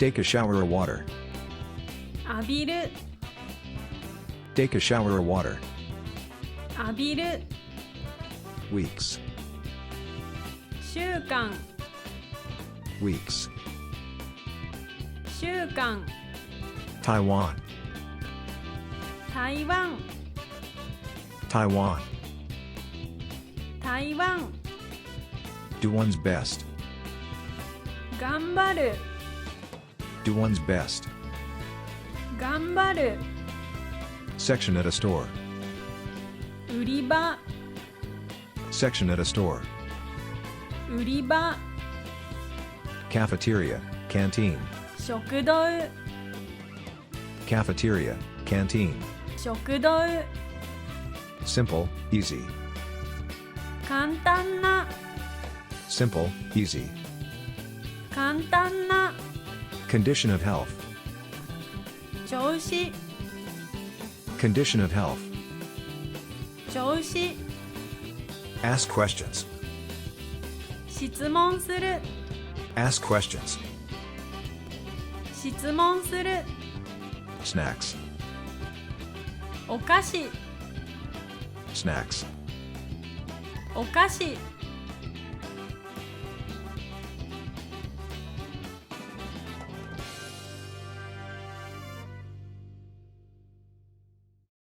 Take a shower of water. 浴びる Take a shower of water. 浴びる Weeks. 週間 Weeks. 週間 Taiwan. 台湾 Taiwan. 台湾 Do one's best. 頑張る Do one's best. 頑張る Section at a store. 売り場 Section at a store. 売り場 Cafeteria. Canteen. 食堂 Cafeteria. Canteen. 食堂 Simple. Easy. 簡単な Simple. Easy. 簡単な Condition of health. 調子 Condition of health. 調子 Ask questions. 質問する Ask questions. 質問する Snacks. お菓子 Snacks. お菓子